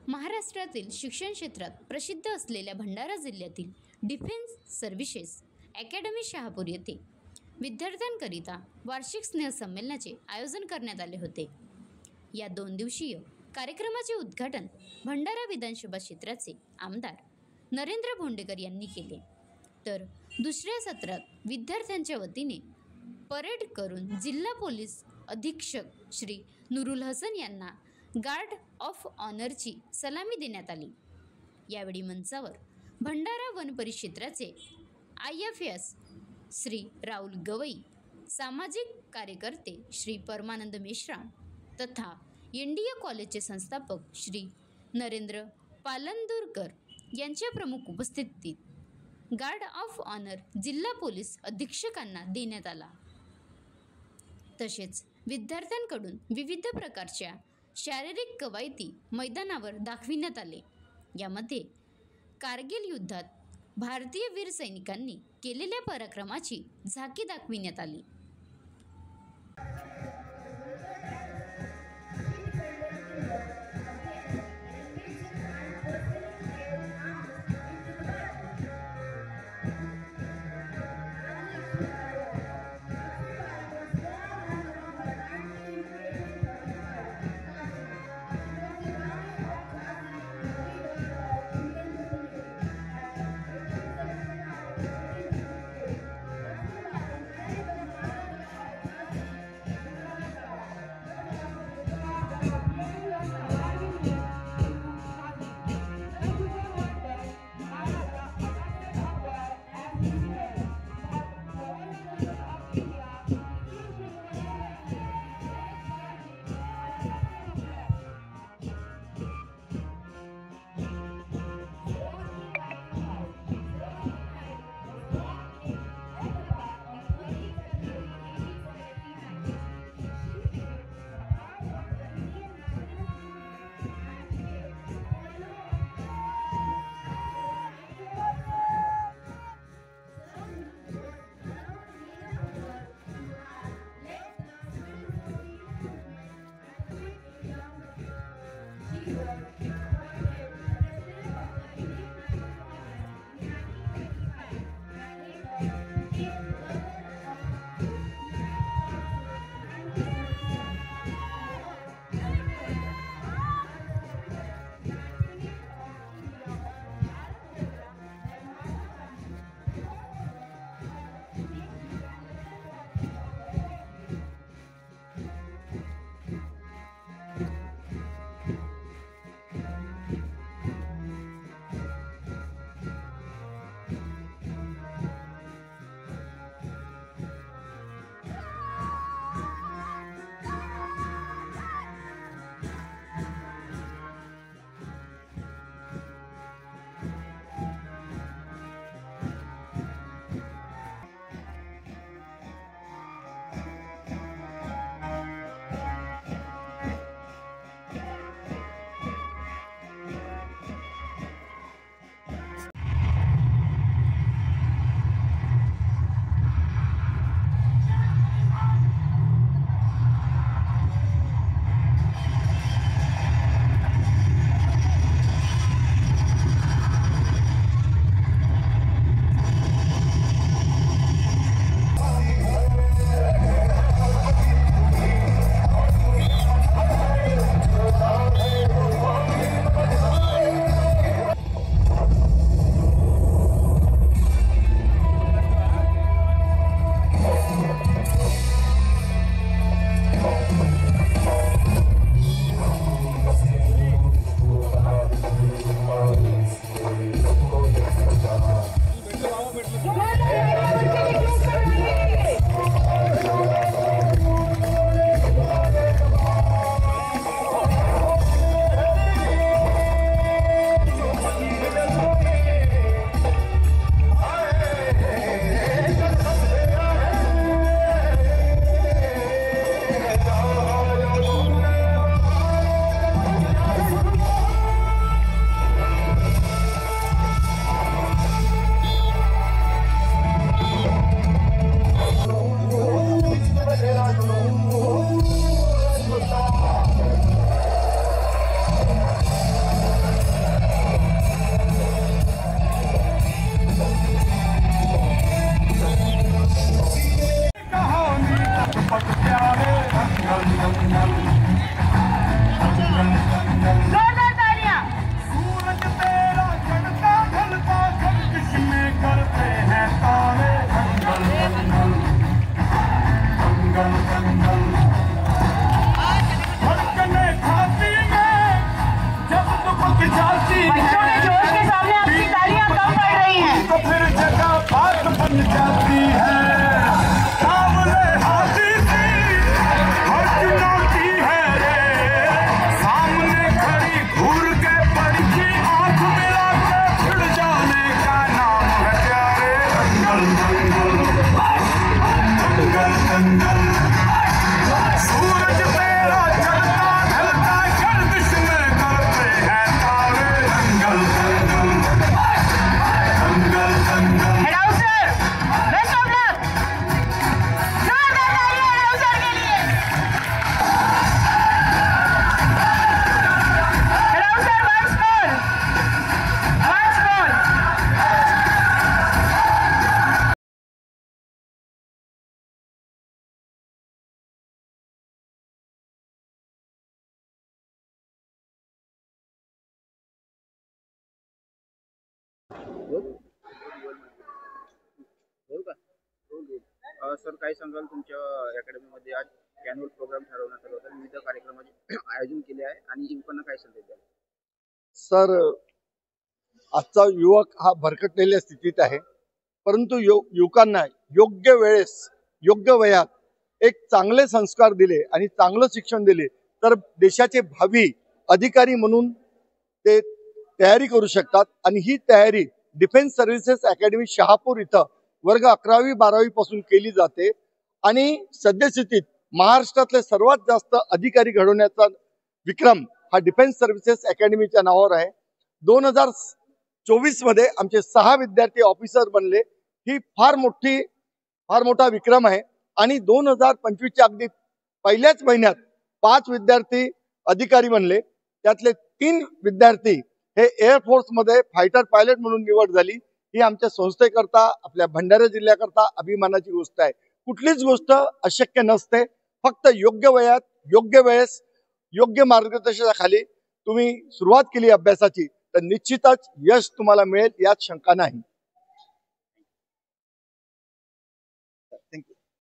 महाराष्ट्रातील शिक्षण क्षेत्रात प्रसिद्ध असलेल्या भंडारा जिल्ह्यातील डिफेन्स सर्व्हिसेस अकॅडमी शहापूर येथे विद्यार्थ्यांकरिता वार्षिक स्नेहसंमेलनाचे आयोजन करण्यात आले होते. या 2 दिवसीय कार्यक्रमाचे उद्घाटन भंडारा विधानसभा क्षेत्राचे आमदार नरेंद्र भोंडेकर यांनी केले. तर दुसऱ्या सत्रात विद्यार्थ्यांच्या वतीने परेड करून जिल्हा पोलीस अधीक्षक श्री नुरुल हसन यांना गार्ड ऑफ ऑनरची सलामी देण्यात आली. यावेळी मंचावर भंडारा वन परिक्षेत्राचे IFS श्री राहुल गवई, सामाजिक कार्यकर्ते श्री परमानंद मेश्राम तथा NDA कॉलेजचे संस्थापक श्री नरेंद्र पालंदुरकर यांच्या प्रमुख उपस्थितीत गार्ड ऑफ ऑनर जिल्हा पोलीस अधीक्षकांना देण्यात आला. तसेच विद्यार्थ्यांकडून विविध प्रकारच्या शारीरिक कवायती मैदानावर दाखविण्यात आले. यामध्ये कारगिल युद्धात भारतीय वीर सैनिकांनी केलेल्या पराक्रमाची झाकी दाखविण्यात आली. जगह बात बन जाती है। सामने हाथी सी हर चुनौती है रे, सामने खड़ी घूर के पड़ती आंख मिला के भिड़ जाने का नाम है प्यारे। दंगल दंगल सूरज तेरा चलता ढलता गर्दिश में करते हैं तारे। दंगल दंगल दंगल दंगल। अनाउंसर, बेस्ट ऑफ लक। जोरदार तालियां अनाउंसर के लिए। Announcer once more, once more। Sir काय सांगाल तुमच्या अकॅडमीमध्ये आज अॅन्युअल प्रोग्राम ठरवण्यात आला होता, विविध कार्यक्रमाचे आयोजन केले आहे आणि युवकांना काय संदेश द्याल? सर, आजचा युवक हा भरकटलेल्या स्थितीत आहे, परंतु युवकांना योग्य वेळेस योग्य वयात एक चांगले संस्कार दिले आणि चांगलं शिक्षण दिले तर देशाचे भावी अधिकारी म्हणून ते तयारी करू शकतात। आणि ही तयारी डिफेन्स सर्व्हिसेस अकॅडमी शहापूर इथं वर्ग 11वी 12वी पासून केली जाते आणि सद्यस्थितीत महाराष्ट्रातले सर्वात जास्त अधिकारी घडवण्याचा विक्रम हा डिफेन्स सर्व्हिसेस अकॅडमीच्या नावावर आहे। 2024 मध्ये आमचे 6 विद्यार्थी ऑफिसर बनले, ही फार मोठा विक्रम आहे। आणि 2025च्या अगदी पहिल्याच महिन्यात 5 विद्यार्थी अधिकारी बनले, त्यातले 3 विद्यार्थी हे एअरफोर्स मध्ये फायटर पायलट म्हणून निवड झाली। ही आमच्या संस्थेकरता, आपल्या भंडारा जिल्ह्याकरता अभिमानाची गोष्ट आहे। कुठलीच गोष्ट अशक्य नसते, फक्त योग्य वयात योग्य वेळेस योग्य मार्गदर्शनाखाली तुम्ही सुरुवात केली अभ्यासाची तर निश्चितच यश तुम्हाला मिळेल, यात शंका नाही।